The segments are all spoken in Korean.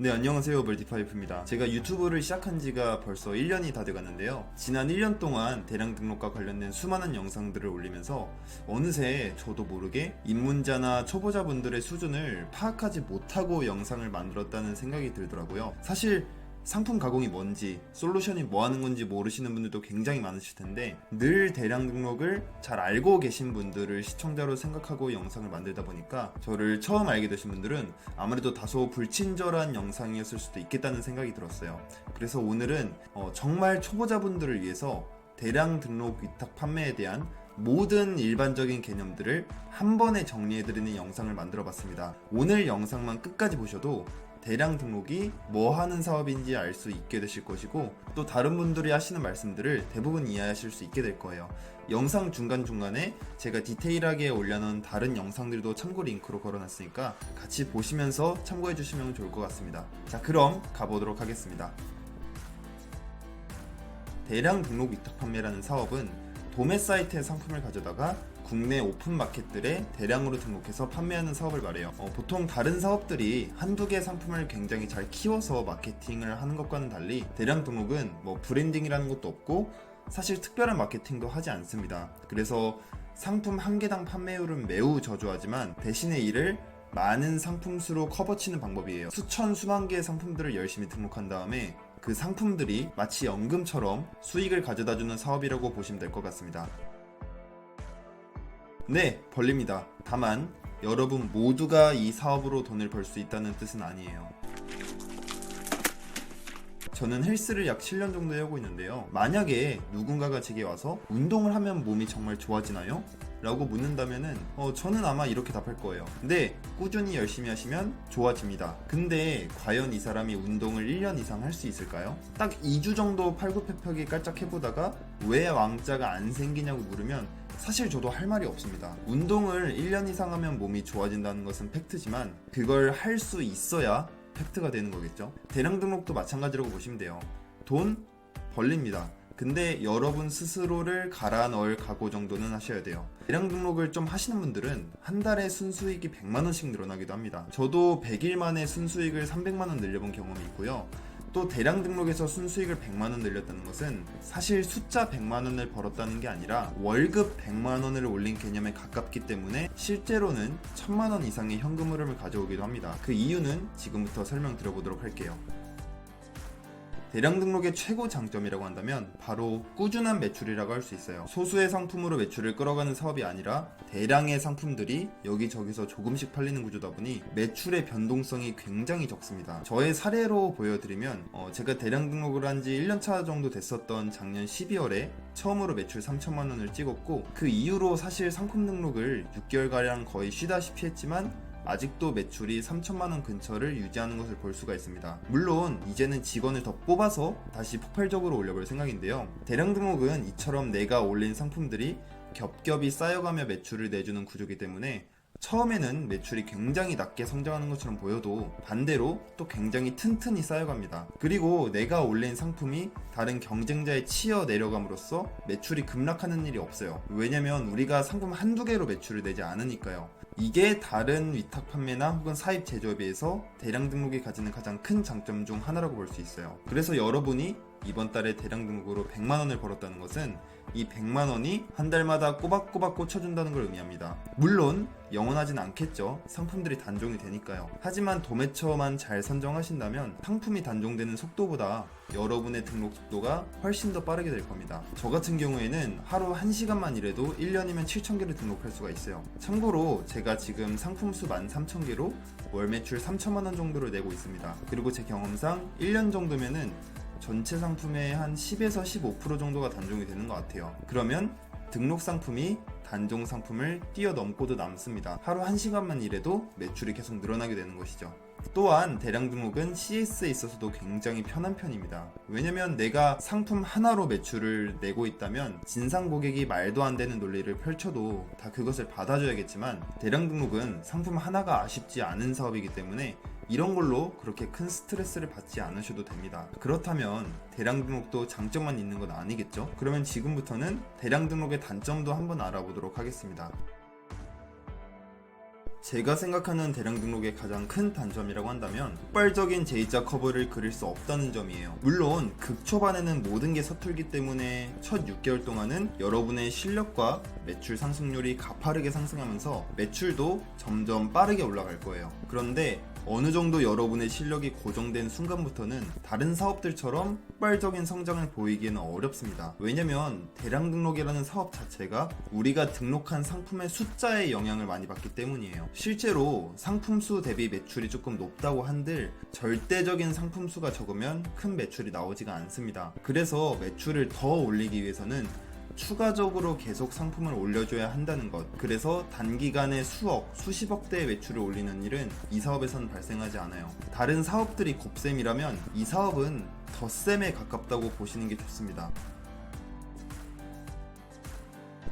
네, 안녕하세요. 멀티파이프입니다. 제가 유튜브를 시작한 지가 벌써 1년이 다 돼가는데요. 지난 1년 동안 대량 등록과 관련된 수많은 영상들을 올리면서 어느새 저도 모르게 입문자나 초보자분들의 수준을 파악하지 못하고 영상을 만들었다는 생각이 들더라고요. 사실 상품 가공이 뭔지, 솔루션이 뭐 하는 건지 모르시는 분들도 굉장히 많으실 텐데, 늘 대량 등록을 잘 알고 계신 분들을 시청자로 생각하고 영상을 만들다 보니까 저를 처음 알게 되신 분들은 아무래도 다소 불친절한 영상이었을 수도 있겠다는 생각이 들었어요. 그래서 오늘은 정말 초보자분들을 위해서 대량 등록 위탁 판매에 대한 모든 일반적인 개념들을 한 번에 정리해드리는 영상을 만들어 봤습니다. 오늘 영상만 끝까지 보셔도 대량 등록이 뭐 하는 사업인지 알 수 있게 되실 것이고, 또 다른 분들이 하시는 말씀들을 대부분 이해하실 수 있게 될 거예요. 영상 중간중간에 제가 디테일하게 올려놓은 다른 영상들도 참고 링크로 걸어놨으니까 같이 보시면서 참고해 주시면 좋을 것 같습니다. 자, 그럼 가보도록 하겠습니다. 대량 등록 위탁 판매라는 사업은 도매 사이트의 상품을 가져다가 국내 오픈 마켓들에 대량으로 등록해서 판매하는 사업을 말해요. 보통 다른 사업들이 한두 개 상품을 굉장히 잘 키워서 마케팅을 하는 것과는 달리 대량 등록은 브랜딩이라는 것도 없고 사실 특별한 마케팅도 하지 않습니다. 그래서 상품 한 개당 판매율은 매우 저조하지만 대신에 이를 많은 상품 수로 커버치는 방법이에요. 수천 수만 개의 상품들을 열심히 등록한 다음에 그 상품들이 마치 연금처럼 수익을 가져다주는 사업이라고 보시면 될 것 같습니다. 네, 벌립니다. 다만 여러분 모두가 이 사업으로 돈을 벌 수 있다는 뜻은 아니에요. 저는 헬스를 약 7년 정도 해오고 있는데요. 만약에 누군가가 제게 와서 운동을 하면 몸이 정말 좋아지나요? 라고 묻는다면은 저는 아마 이렇게 답할 거예요. 네, 꾸준히 열심히 하시면 좋아집니다. 근데 과연 이 사람이 운동을 1년 이상 할 수 있을까요? 딱 2주 정도 팔굽혀펴기 깔짝 해보다가 왜 왕자가 안 생기냐고 물으면 사실 저도 할 말이 없습니다. 운동을 1년 이상 하면 몸이 좋아진다는 것은 팩트지만 그걸 할 수 있어야 팩트가 되는 거겠죠. 대량 등록도 마찬가지라고 보시면 돼요. 돈 벌립니다. 근데 여러분 스스로를 갈아 넣을 각오 정도는 하셔야 돼요. 대량 등록을 좀 하시는 분들은 한 달에 순수익이 100만원씩 늘어나기도 합니다. 저도 100일 만에 순수익을 300만원 늘려본 경험이 있고요. 또 대량 등록에서 순수익을 100만원 늘렸다는 것은 사실 숫자 100만원을 벌었다는 게 아니라 월급 100만원을 올린 개념에 가깝기 때문에 실제로는 1000만원 이상의 현금 흐름을 가져오기도 합니다. 그 이유는 지금부터 설명드려보도록 할게요. 대량 등록의 최고 장점이라고 한다면 바로 꾸준한 매출이라고 할 수 있어요. 소수의 상품으로 매출을 끌어가는 사업이 아니라 대량의 상품들이 여기저기서 조금씩 팔리는 구조다 보니 매출의 변동성이 굉장히 적습니다. 저의 사례로 보여드리면 제가 대량 등록을 한 지 1년차 정도 됐었던 작년 12월에 처음으로 매출 3천만원을 찍었고, 그 이후로 사실 상품 등록을 6개월가량 거의 쉬다시피 했지만 아직도 매출이 3천만원 근처를 유지하는 것을 볼 수가 있습니다. 물론 이제는 직원을 더 뽑아서 다시 폭발적으로 올려볼 생각인데요. 대량 등록은 이처럼 내가 올린 상품들이 겹겹이 쌓여가며 매출을 내주는 구조이기 때문에 처음에는 매출이 굉장히 낮게 성장하는 것처럼 보여도 반대로 또 굉장히 튼튼히 쌓여갑니다. 그리고 내가 올린 상품이 다른 경쟁자에 치여 내려감으로써 매출이 급락하는 일이 없어요. 왜냐면 우리가 상품 한두 개로 매출을 내지 않으니까요. 이게 다른 위탁 판매나 혹은 사입 제조에 비해서 대량 등록이 가지는 가장 큰 장점 중 하나라고 볼 수 있어요. 그래서 여러분이 이번 달에 대량 등록으로 100만원을 벌었다는 것은 이 100만원이 한 달마다 꼬박꼬박 꽂혀준다는 걸 의미합니다. 물론 영원하진 않겠죠. 상품들이 단종이 되니까요. 하지만 도매처만 잘 선정하신다면 상품이 단종되는 속도보다 여러분의 등록 속도가 훨씬 더 빠르게 될 겁니다. 저 같은 경우에는 하루 1시간만 일해도 1년이면 7,000개를 등록할 수가 있어요. 참고로 제가 지금 상품 수 13,000개로 월 매출 3천만원 정도를 내고 있습니다. 그리고 제 경험상 1년 정도면은 전체 상품의 한 10에서 15% 정도가 단종이 되는 것 같아요. 그러면 등록 상품이 단종 상품을 뛰어넘고도 남습니다. 하루 1시간만 일해도 매출이 계속 늘어나게 되는 것이죠. 또한 대량 등록은 CS에 있어서도 굉장히 편한 편입니다. 왜냐면 내가 상품 하나로 매출을 내고 있다면 진상 고객이 말도 안 되는 논리를 펼쳐도 다 그것을 받아줘야겠지만, 대량 등록은 상품 하나가 아쉽지 않은 사업이기 때문에 이런 걸로 그렇게 큰 스트레스를 받지 않으셔도 됩니다. 그렇다면 대량 등록도 장점만 있는 건 아니겠죠? 그러면 지금부터는 대량 등록의 단점도 한번 알아보도록 하겠습니다. 제가 생각하는 대량 등록의 가장 큰 단점이라고 한다면 폭발적인 J자 커브를 그릴 수 없다는 점이에요. 물론 극초반에는 모든 게 서툴기 때문에 첫 6개월 동안은 여러분의 실력과 매출 상승률이 가파르게 상승하면서 매출도 점점 빠르게 올라갈 거예요. 그런데 어느 정도 여러분의 실력이 고정된 순간부터는 다른 사업들처럼 폭발적인 성장을 보이기에는 어렵습니다. 왜냐면 대량 등록이라는 사업 자체가 우리가 등록한 상품의 숫자에 영향을 많이 받기 때문이에요. 실제로 상품 수 대비 매출이 조금 높다고 한들 절대적인 상품 수가 적으면 큰 매출이 나오지가 않습니다. 그래서 매출을 더 올리기 위해서는 추가적으로 계속 상품을 올려줘야 한다는 것. 그래서 단기간에 수억, 수십억 대의 매출을 올리는 일은 이 사업에서는 발생하지 않아요. 다른 사업들이 곱셈이라면 이 사업은 덧셈에 가깝다고 보시는 게 좋습니다.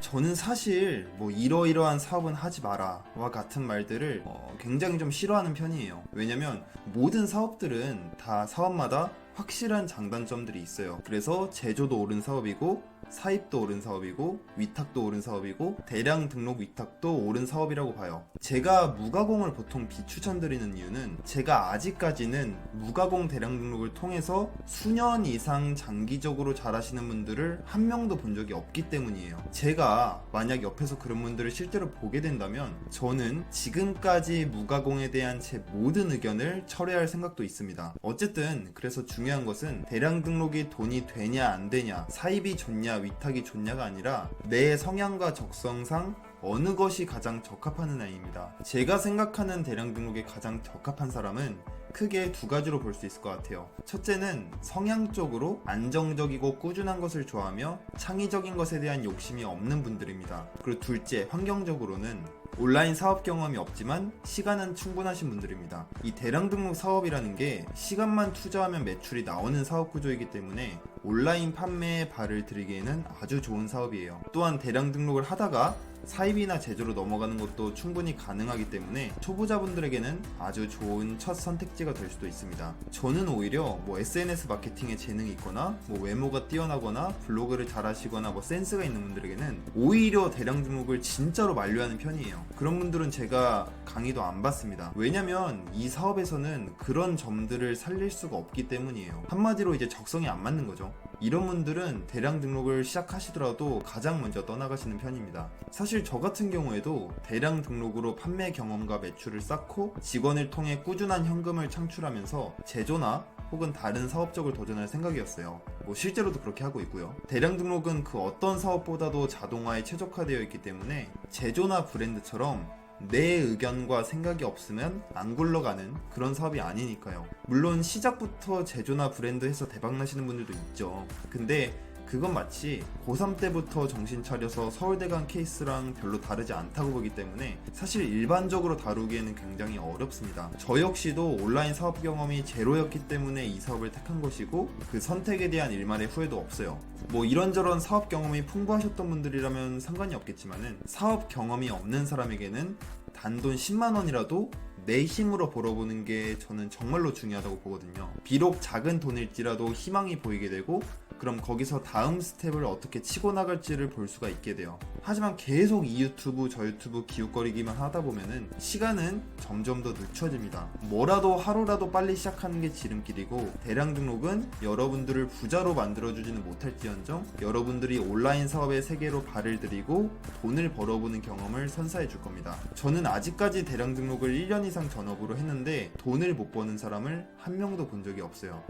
저는 사실 이러이러한 사업은 하지 마라 와 같은 말들을 굉장히 좀 싫어하는 편이에요. 왜냐면 모든 사업들은 다 사업마다 확실한 장단점들이 있어요. 그래서 제조도 옳은 사업이고 사입도 옳은 사업이고 위탁도 옳은 사업이고 대량 등록 위탁도 옳은 사업이라고 봐요. 제가 무가공을 보통 비추천드리는 이유는 제가 아직까지는 무가공 대량 등록을 통해서 수년 이상 장기적으로 잘하시는 분들을 한 명도 본 적이 없기 때문이에요. 제가 만약 옆에서 그런 분들을 실제로 보게 된다면 저는 지금까지 무가공에 대한 제 모든 의견을 철회할 생각도 있습니다. 어쨌든 그래서 중요한 것은 대량 등록이 돈이 되냐 안 되냐, 사입이 좋냐 위탁이 좋냐가 아니라 내 성향과 적성상 어느 것이 가장 적합하느냐입니다. 제가 생각하는 대량 등록에 가장 적합한 사람은 크게 두 가지로 볼 수 있을 것 같아요. 첫째는 성향적으로 안정적이고 꾸준한 것을 좋아하며 창의적인 것에 대한 욕심이 없는 분들입니다. 그리고 둘째, 환경적으로는 온라인 사업 경험이 없지만 시간은 충분하신 분들입니다. 이 대량 등록 사업이라는 게 시간만 투자하면 매출이 나오는 사업 구조이기 때문에 온라인 판매에 발을 들이기에는 아주 좋은 사업이에요. 또한 대량 등록을 하다가 사입이나 제조로 넘어가는 것도 충분히 가능하기 때문에 초보자분들에게는 아주 좋은 첫 선택지가 될 수도 있습니다. 저는 오히려 SNS 마케팅에 재능이 있거나 외모가 뛰어나거나 블로그를 잘하시거나 센스가 있는 분들에게는 오히려 대량 등록을 진짜로 만류하는 편이에요. 그런 분들은 제가 강의도 안 받습니다. 왜냐면 이 사업에서는 그런 점들을 살릴 수가 없기 때문이에요. 한마디로 이제 적성이 안 맞는 거죠. 이런 분들은 대량 등록을 시작하시더라도 가장 먼저 떠나가시는 편입니다. 사실 저 같은 경우에도 대량 등록으로 판매 경험과 매출을 쌓고 직원을 통해 꾸준한 현금을 창출하면서 제조나 혹은 다른 사업 쪽을 도전할 생각이었어요. 실제로도 그렇게 하고 있고요. 대량 등록은 그 어떤 사업보다도 자동화에 최적화되어 있기 때문에 제조나 브랜드처럼 내 의견과 생각이 없으면 안 굴러가는 그런 사업이 아니니까요. 물론 시작부터 제조나 브랜드 해서 대박나시는 분들도 있죠. 근데 그건 마치 고3 때부터 정신 차려서 서울대 간 케이스랑 별로 다르지 않다고 보기 때문에 사실 일반적으로 다루기에는 굉장히 어렵습니다. 저 역시도 온라인 사업 경험이 제로였기 때문에 이 사업을 택한 것이고 그 선택에 대한 일말의 후회도 없어요. 이런저런 사업 경험이 풍부하셨던 분들이라면 상관이 없겠지만은 사업 경험이 없는 사람에게는 단돈 10만 원이라도 내 힘으로 벌어보는 게 저는 정말로 중요하다고 보거든요. 비록 작은 돈일지라도 희망이 보이게 되고 그럼 거기서 다음 스텝을 어떻게 치고 나갈지를 볼 수가 있게 돼요. 하지만 계속 이 유튜브 저 유튜브 기웃거리기만 하다 보면은 시간은 점점 더 늦춰집니다. 뭐라도 하루라도 빨리 시작하는 게 지름길이고 대량 등록은 여러분들을 부자로 만들어주지는 못할지언정 여러분들이 온라인 사업의 세계로 발을 들이고 돈을 벌어보는 경험을 선사해 줄 겁니다. 저는 아직까지 대량 등록을 1년 이상 전업으로 했는데 돈을 못 버는 사람을 한 명도 본 적이 없어요.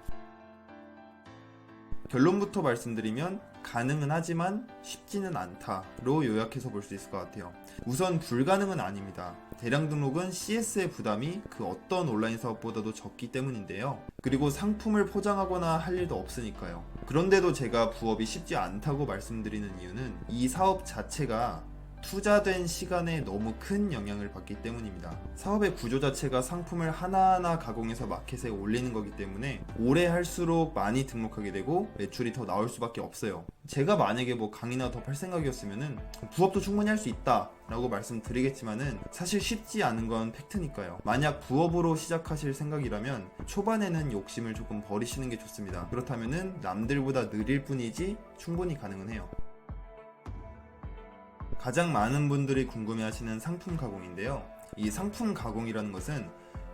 결론부터 말씀드리면 가능은 하지만 쉽지는 않다로 요약해서 볼 수 있을 것 같아요. 우선 불가능은 아닙니다. 대량 등록은 CS의 부담이 그 어떤 온라인 사업보다도 적기 때문인데요. 그리고 상품을 포장하거나 할 일도 없으니까요. 그런데도 제가 부업이 쉽지 않다고 말씀드리는 이유는 이 사업 자체가 투자된 시간에 너무 큰 영향을 받기 때문입니다. 사업의 구조 자체가 상품을 하나하나 가공해서 마켓에 올리는 거기 때문에 오래 할수록 많이 등록하게 되고 매출이 더 나올 수밖에 없어요. 제가 만약에 강의나 더 팔 생각이었으면은 부업도 충분히 할 수 있다 라고 말씀드리겠지만은 사실 쉽지 않은 건 팩트니까요. 만약 부업으로 시작하실 생각이라면 초반에는 욕심을 조금 버리시는 게 좋습니다. 그렇다면은 남들보다 느릴 뿐이지 충분히 가능은 해요. 가장 많은 분들이 궁금해하시는 상품 가공인데요. 이 상품 가공이라는 것은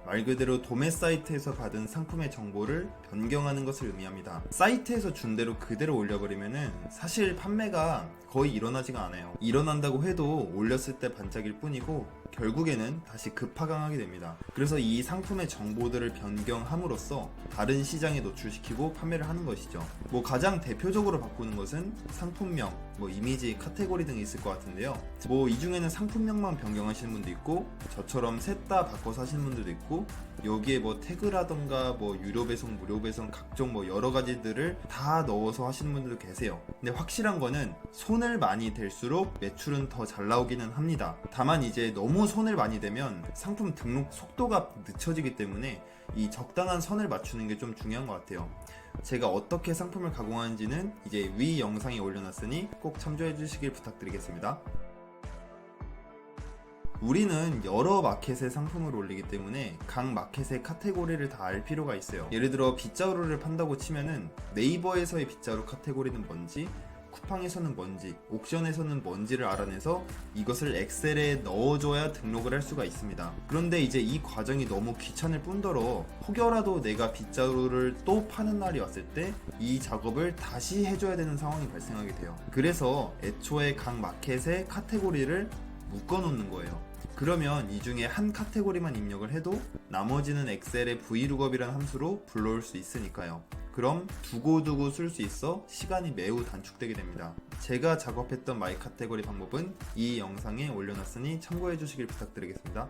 말 그대로 도매 사이트에서 받은 상품의 정보를 변경하는 것을 의미합니다. 사이트에서 준 대로 그대로 올려버리면은 사실 판매가 거의 일어나지가 않아요. 일어난다고 해도 올렸을 때 반짝일 뿐이고 결국에는 다시 급하강하게 됩니다. 그래서 이 상품의 정보들을 변경함으로써 다른 시장에 노출시키고 판매를 하는 것이죠. 가장 대표적으로 바꾸는 것은 상품명, 이미지, 카테고리 등이 있을 것 같은데요. 이 중에는 상품명만 변경하시는 분도 있고 저처럼 셋 다 바꿔서 하시는 분들도 있고 여기에 태그라던가 유료 배송, 무료 배송 각종 여러 가지들을 다 넣어서 하시는 분들도 계세요. 근데 확실한 거는 손을 많이 댈수록 매출은 더 잘 나오기는 합니다. 다만 이제 너무 손을 많이 대면 상품 등록 속도가 늦춰지기 때문에 이 적당한 선을 맞추는 게 좀 중요한 것 같아요. 제가 어떻게 상품을 가공하는지는 이제 위 영상에 올려놨으니 꼭 참조해 주시길 부탁드리겠습니다. 우리는 여러 마켓의 상품을 올리기 때문에 각 마켓의 카테고리를 다 알 필요가 있어요. 예를 들어 빗자루를 판다고 치면은 네이버에서의 빗자루 카테고리는 뭔지, 쿠팡에서는 뭔지, 옥션에서는 뭔지를 알아내서 이것을 엑셀에 넣어줘야 등록을 할 수가 있습니다. 그런데 이제 이 과정이 너무 귀찮을 뿐더러 혹여라도 내가 빗자루를 또 파는 날이 왔을 때 이 작업을 다시 해줘야 되는 상황이 발생하게 돼요. 그래서 애초에 각 마켓의 카테고리를 묶어놓는 거예요. 그러면 이 중에 한 카테고리만 입력을 해도 나머지는 엑셀의 vlookup이라는 함수로 불러올 수 있으니까요. 그럼 두고두고 쓸 수 있어 시간이 매우 단축되게 됩니다. 제가 작업했던 마이 카테고리 방법은 이 영상에 올려놨으니 참고해 주시길 부탁드리겠습니다.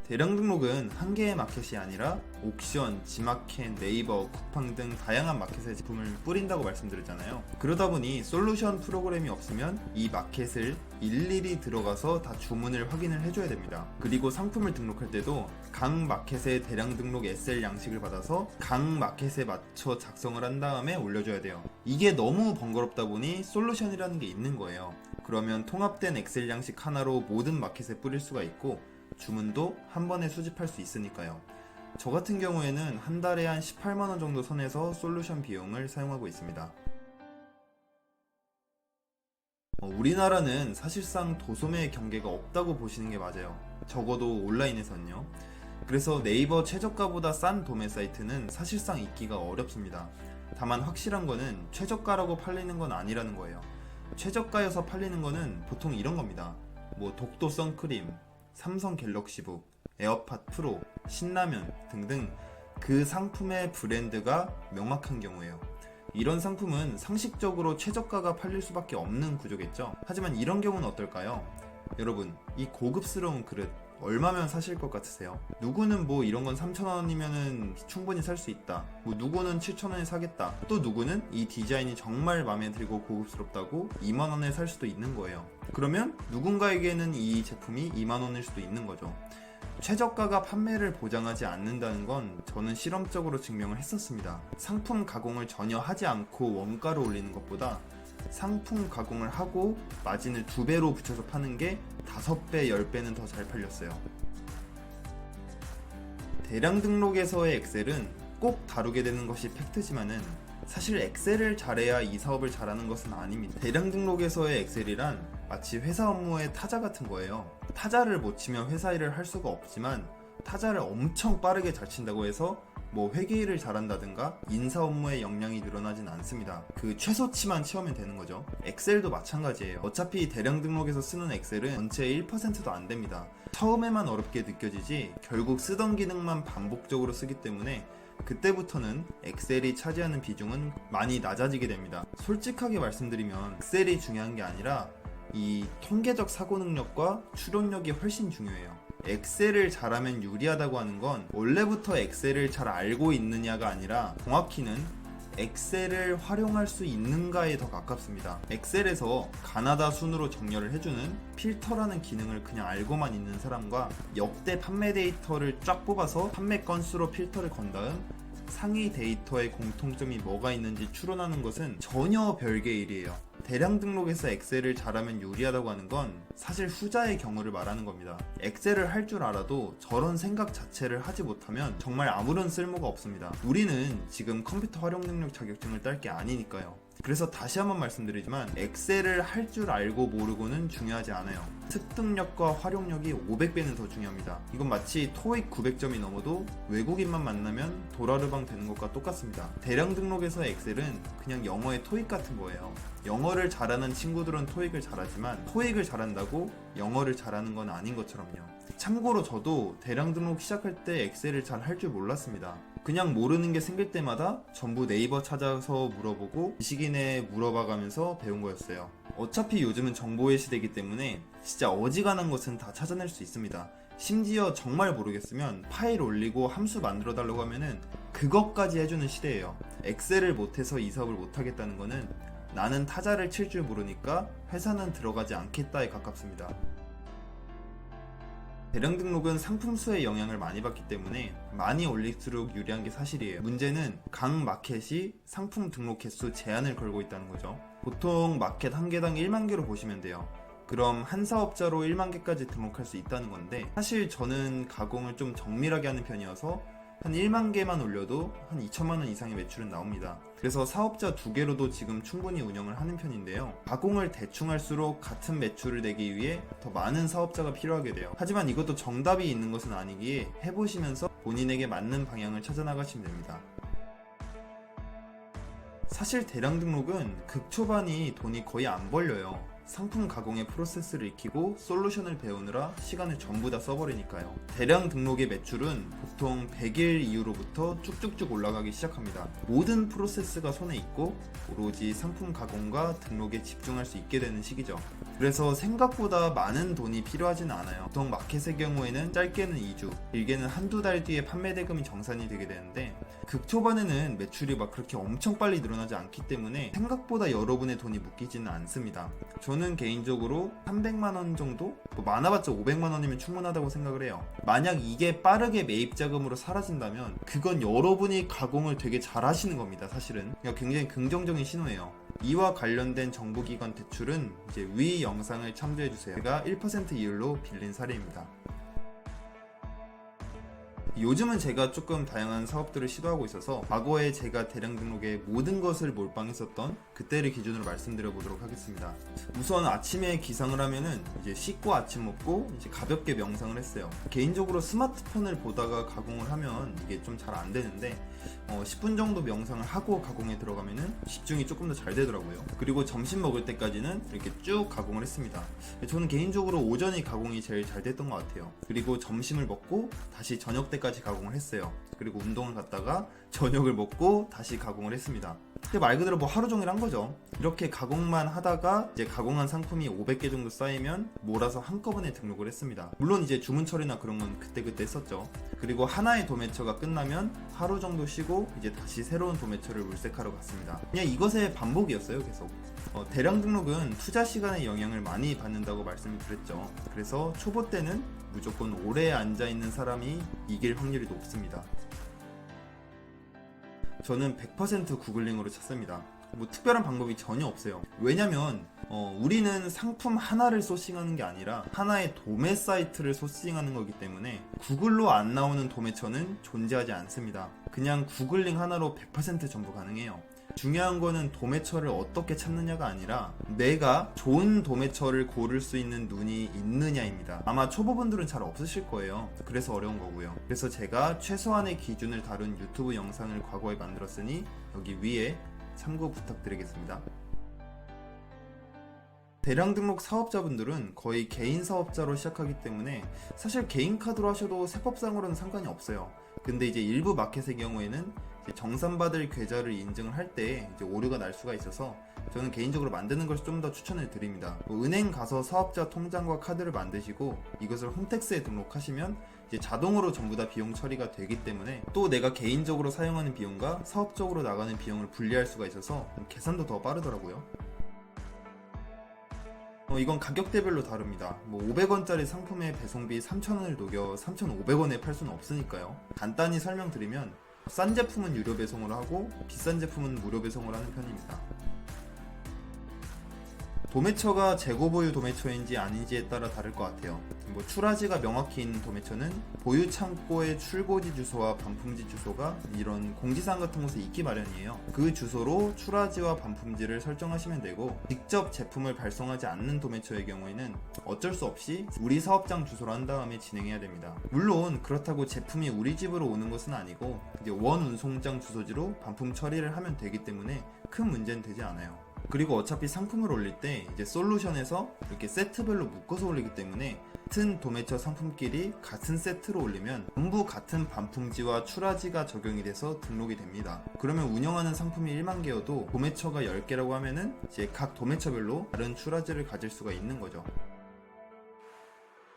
대량 등록은 한 개의 마켓이 아니라 옥션, 지마켓, 네이버, 쿠팡 등 다양한 마켓에 제품을 뿌린다고 말씀드렸잖아요. 그러다 보니 솔루션 프로그램이 없으면 이 마켓을 일일이 들어가서 다 주문을 확인을 해줘야 됩니다. 그리고 상품을 등록할 때도 각 마켓의 대량 등록 SL 양식을 받아서 각 마켓에 맞춰 작성을 한 다음에 올려줘야 돼요. 이게 너무 번거롭다 보니 솔루션이라는 게 있는 거예요. 그러면 통합된 엑셀 양식 하나로 모든 마켓에 뿌릴 수가 있고 주문도 한 번에 수집할 수 있으니까요. 저 같은 경우에는 한 달에 한 18만원 정도 선에서 솔루션 비용을 사용하고 있습니다. 우리나라는 사실상 도소매의 경계가 없다고 보시는 게 맞아요. 적어도 온라인에서는요. 그래서 네이버 최저가보다 싼 도매 사이트는 사실상 있기가 어렵습니다. 다만 확실한 거는 최저가라고 팔리는 건 아니라는 거예요. 최저가여서 팔리는 거는 보통 이런 겁니다. 독도 선크림, 삼성 갤럭시북, 에어팟 프로, 신라면 등등 그 상품의 브랜드가 명확한 경우에요. 이런 상품은 상식적으로 최저가가 팔릴 수밖에 없는 구조겠죠. 하지만 이런 경우는 어떨까요? 여러분, 이 고급스러운 그릇 얼마면 사실 것 같으세요? 누구는 이런 건 3,000원이면 충분히 살 수 있다. 누구는 7,000원에 사겠다. 또 누구는 이 디자인이 정말 마음에 들고 고급스럽다고 2만원에 살 수도 있는 거예요. 그러면 누군가에게는 이 제품이 2만원일 수도 있는 거죠. 최저가가 판매를 보장하지 않는다는 건 저는 실험적으로 증명을 했었습니다. 상품 가공을 전혀 하지 않고 원가를 올리는 것보다 상품 가공을 하고 마진을 2배로 붙여서 파는 게 5배, 10배는 더 잘 팔렸어요. 대량 등록에서의 엑셀은 꼭 다루게 되는 것이 팩트지만은 사실 엑셀을 잘해야 이 사업을 잘하는 것은 아닙니다. 대량 등록에서의 엑셀이란 마치 회사 업무의 타자 같은 거예요. 타자를 못 치면 회사 일을 할 수가 없지만 타자를 엄청 빠르게 잘 친다고 해서 회계일을 잘한다든가 인사 업무의 역량이 늘어나진 않습니다. 그 최소치만 채우면 되는 거죠. 엑셀도 마찬가지예요. 어차피 대량 등록에서 쓰는 엑셀은 전체의 1%도 안 됩니다. 처음에만 어렵게 느껴지지 결국 쓰던 기능만 반복적으로 쓰기 때문에 그때부터는 엑셀이 차지하는 비중은 많이 낮아지게 됩니다. 솔직하게 말씀드리면 엑셀이 중요한 게 아니라 이 통계적 사고 능력과 추론력이 훨씬 중요해요. 엑셀을 잘하면 유리하다고 하는 건 원래부터 엑셀을 잘 알고 있느냐가 아니라 정확히는 엑셀을 활용할 수 있는가에 더 가깝습니다. 엑셀에서 가나다 순으로 정렬을 해주는 필터라는 기능을 그냥 알고만 있는 사람과 역대 판매 데이터를 쫙 뽑아서 판매 건수로 필터를 건 다음 상위 데이터의 공통점이 뭐가 있는지 추론하는 것은 전혀 별개의 일이에요. 대량 등록에서 엑셀을 잘하면 유리하다고 하는 건 사실 후자의 경우를 말하는 겁니다. 엑셀을 할 줄 알아도 저런 생각 자체를 하지 못하면 정말 아무런 쓸모가 없습니다. 우리는 지금 컴퓨터 활용 능력 자격증을 딸 게 아니니까요. 그래서 다시 한번 말씀드리지만 엑셀을 할 줄 알고 모르고는 중요하지 않아요. 습득력과 활용력이 500배는 더 중요합니다. 이건 마치 토익 900점이 넘어도 외국인만 만나면 도라르방 되는 것과 똑같습니다. 대량 등록에서 엑셀은 그냥 영어의 토익 같은 거예요. 영어를 잘하는 친구들은 토익을 잘하지만 토익을 잘한다고 영어를 잘하는 건 아닌 것처럼요. 참고로 저도 대량 등록 시작할 때 엑셀을 잘 할 줄 몰랐습니다. 그냥 모르는 게 생길 때마다 전부 네이버 찾아서 물어보고 지식인에 물어봐가면서 배운 거였어요. 어차피 요즘은 정보의 시대이기 때문에 진짜 어지간한 것은 다 찾아낼 수 있습니다. 심지어 정말 모르겠으면 파일 올리고 함수 만들어 달라고 하면은 그것까지 해주는 시대예요. 엑셀을 못해서 이 사업을 못하겠다는 거는 나는 타자를 칠 줄 모르니까 회사는 들어가지 않겠다에 가깝습니다. 대량 등록은 상품 수에 영향을 많이 받기 때문에 많이 올릴수록 유리한 게 사실이에요. 문제는 각 마켓이 상품 등록 개수 제한을 걸고 있다는 거죠. 보통 마켓 한 개당 1만 개로 보시면 돼요. 그럼 한 사업자로 1만 개까지 등록할 수 있다는 건데, 사실 저는 가공을 좀 정밀하게 하는 편이어서 한 1만 개만 올려도 한 2천만 원 이상의 매출은 나옵니다. 그래서 사업자 2개로도 지금 충분히 운영을 하는 편인데요. 가공을 대충 할수록 같은 매출을 내기 위해 더 많은 사업자가 필요하게 돼요. 하지만 이것도 정답이 있는 것은 아니기에 해보시면서 본인에게 맞는 방향을 찾아 나가시면 됩니다. 사실 대량 등록은 극초반이 돈이 거의 안 벌려요. 상품 가공의 프로세스를 익히고 솔루션을 배우느라 시간을 전부 다 써버리니까요. 대량 등록의 매출은 보통 100일 이후로부터 쭉쭉쭉 올라가기 시작합니다. 모든 프로세스가 손에 있고 오로지 상품 가공과 등록에 집중할 수 있게 되는 시기죠. 그래서 생각보다 많은 돈이 필요하지는 않아요. 보통 마켓의 경우에는 짧게는 2주, 길게는 한두 달 뒤에 판매 대금이 정산이 되게 되는데, 극초반에는 매출이 막 그렇게 엄청 빨리 늘어나지 않기 때문에 생각보다 여러분의 돈이 묶이지는 않습니다. 저는 개인적으로 300만원 정도? 많아봤자 500만원이면 충분하다고 생각을 해요. 만약 이게 빠르게 매입 자금으로 사라진다면 그건 여러분이 가공을 되게 잘 하시는 겁니다. 사실은 굉장히 긍정적인 신호예요. 이와 관련된 정부기관 대출은 이제 위 영상을 참조해주세요. 제가 1% 이율로 빌린 사례입니다. 요즘은 제가 조금 다양한 사업들을 시도하고 있어서 과거에 제가 대량 등록에 모든 것을 몰빵했었던 그때를 기준으로 말씀드려 보도록 하겠습니다. 우선 아침에 기상을 하면은 이제 씻고 아침 먹고 이제 가볍게 명상을 했어요. 개인적으로 스마트폰을 보다가 가공을 하면 이게 좀 잘 안 되는데 10분 정도 명상을 하고 가공에 들어가면은 집중이 조금 더 잘 되더라고요. 그리고 점심 먹을 때까지는 이렇게 쭉 가공을 했습니다. 저는 개인적으로 오전이 가공이 제일 잘 됐던 것 같아요. 그리고 점심을 먹고 다시 저녁 때까지 가공을 했어요. 그리고 운동을 갔다가 저녁을 먹고 다시 가공을 했습니다. 근데 말 그대로 뭐 하루 종일 한 거죠. 이렇게 가공만 하다가 이제 가공한 상품이 500개 정도 쌓이면 몰아서 한꺼번에 등록을 했습니다. 물론 이제 주문 처리나 그런 건 그때그때 했었죠. 그리고 하나의 도매처가 끝나면 하루 정도 쉬고 이제 다시 새로운 도매처를 물색하러 갔습니다. 그냥 이것의 반복이었어요, 계속. 대량 등록은 투자 시간에 영향을 많이 받는다고 말씀을 드렸죠. 그래서 초보 때는 무조건 오래 앉아있는 사람이 이길 확률이 높습니다. 저는 100% 구글링으로 찾습니다. 뭐 특별한 방법이 전혀 없어요. 왜냐면 우리는 상품 하나를 소싱하는 게 아니라 하나의 도매 사이트를 소싱하는 거기 때문에 구글로 안 나오는 도매처는 존재하지 않습니다. 그냥 구글링 하나로 100% 전부 가능해요. 중요한 거는 도매처를 어떻게 찾느냐가 아니라 내가 좋은 도매처를 고를 수 있는 눈이 있느냐입니다. 아마 초보분들은 잘 없으실 거예요. 그래서 어려운 거고요. 그래서 제가 최소한의 기준을 다룬 유튜브 영상을 과거에 만들었으니 여기 위에 참고 부탁드리겠습니다. 대량 등록 사업자분들은 거의 개인 사업자로 시작하기 때문에 사실 개인 카드로 하셔도 세법상으로는 상관이 없어요. 근데 이제 일부 마켓의 경우에는 정산받을 계좌를 인증을 할 때 오류가 날 수가 있어서 저는 개인적으로 만드는 것을 좀 더 추천을 드립니다. 은행 가서 사업자 통장과 카드를 만드시고 이것을 홈택스에 등록하시면 이제 자동으로 전부 다 비용 처리가 되기 때문에 또 내가 개인적으로 사용하는 비용과 사업적으로 나가는 비용을 분리할 수가 있어서 계산도 더 빠르더라고요. 이건 가격대별로 다릅니다. 500원짜리 상품의 배송비 3,000원을 녹여 3,500원에 팔 수는 없으니까요. 간단히 설명드리면 싼 제품은 유료 배송을 하고 비싼 제품은 무료 배송을 하는 편입니다. 도매처가 재고 보유 도매처인지 아닌지에 따라 다를 것 같아요. 뭐 출하지가 명확히 있는 도매처는 보유 창고의 출고지 주소와 반품지 주소가 이런 공지사항 같은 곳에 있기 마련이에요. 그 주소로 출하지와 반품지를 설정하시면 되고, 직접 제품을 발송하지 않는 도매처의 경우에는 어쩔 수 없이 우리 사업장 주소로 한 다음에 진행해야 됩니다. 물론 그렇다고 제품이 우리 집으로 오는 것은 아니고 이제 원 운송장 주소지로 반품 처리를 하면 되기 때문에 큰 문제는 되지 않아요. 그리고 어차피 상품을 올릴 때 이제 솔루션에서 이렇게 세트별로 묶어서 올리기 때문에 같은 도매처 상품끼리 같은 세트로 올리면 전부 같은 반품지와 출하지가 적용이 돼서 등록이 됩니다. 그러면 운영하는 상품이 1만 개여도 도매처가 10개라고 하면은 이제 각 도매처별로 다른 출하지를 가질 수가 있는 거죠.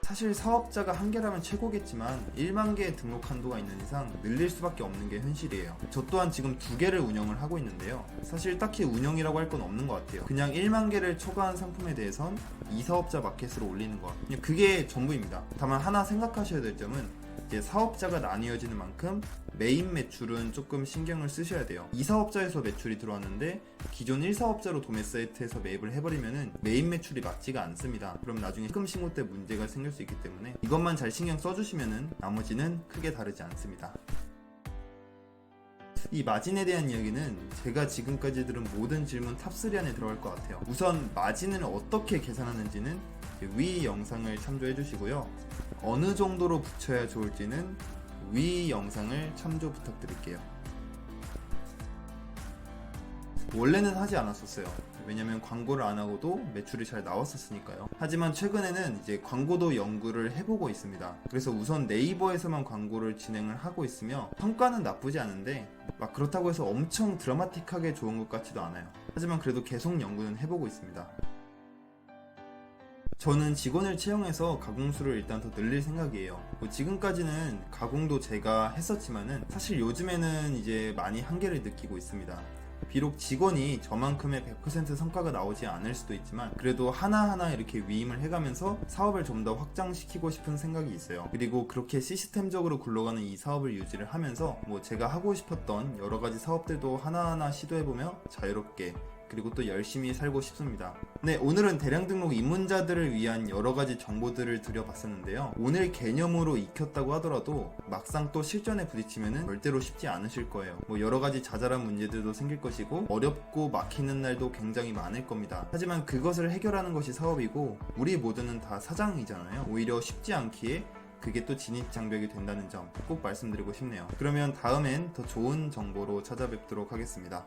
사실 사업자가 한 개라면 최고겠지만 1만 개의 등록 한도가 있는 이상 늘릴 수밖에 없는 게 현실이에요. 저 또한 지금 2개를 운영을 하고 있는데요. 사실 딱히 운영이라고 할 건 없는 것 같아요. 그냥 1만 개를 초과한 상품에 대해선 이 사업자 마켓으로 올리는 것, 그냥 그게 전부입니다. 다만 하나 생각하셔야 될 점은 이제 사업자가 나뉘어지는 만큼 메인 매출은 조금 신경을 쓰셔야 돼요. 2사업자에서 매출이 들어왔는데 기존 1사업자로 도매 사이트에서 매입을 해버리면은 메인 매출이 맞지가 않습니다. 그럼 나중에 세금 신고 때 문제가 생길 수 있기 때문에 이것만 잘 신경 써주시면은 나머지는 크게 다르지 않습니다. 이 마진에 대한 이야기는 제가 지금까지 들은 모든 질문 탑3 안에 들어갈 것 같아요. 우선 마진을 어떻게 계산하는지는 위 영상을 참조해 주시고요. 어느 정도로 붙여야 좋을지는 위 영상을 참조 부탁드릴게요. 원래는 하지 않았었어요. 왜냐면 광고를 안 하고도 매출이 잘 나왔었으니까요. 하지만 최근에는 이제 광고도 연구를 해보고 있습니다. 그래서 우선 네이버에서만 광고를 진행을 하고 있으며 성과는 나쁘지 않은데 막 그렇다고 해서 엄청 드라마틱하게 좋은 것 같지도 않아요. 하지만 그래도 계속 연구는 해보고 있습니다. 저는 직원을 채용해서 가공수를 일단 더 늘릴 생각이에요. 지금까지는 가공도 제가 했었지만은 사실 요즘에는 이제 많이 한계를 느끼고 있습니다. 비록 직원이 저만큼의 100% 성과가 나오지 않을 수도 있지만 그래도 하나하나 이렇게 위임을 해가면서 사업을 좀 더 확장시키고 싶은 생각이 있어요. 그리고 그렇게 시스템적으로 굴러가는 이 사업을 유지를 하면서 뭐 제가 하고 싶었던 여러가지 사업들도 하나하나 시도해보며 자유롭게 그리고 또 열심히 살고 싶습니다. 네, 오늘은 대량 등록 입문자들을 위한 여러가지 정보들을 드려봤었는데요. 오늘 개념으로 익혔다고 하더라도 막상 또 실전에 부딪히면은 절대로 쉽지 않으실 거예요. 뭐 여러가지 자잘한 문제들도 생길 것이고 어렵고 막히는 날도 굉장히 많을 겁니다. 하지만 그것을 해결하는 것이 사업이고 우리 모두는 다 사장이잖아요. 오히려 쉽지 않기에 그게 또 진입장벽이 된다는 점 꼭 말씀드리고 싶네요. 그러면 다음엔 더 좋은 정보로 찾아뵙도록 하겠습니다.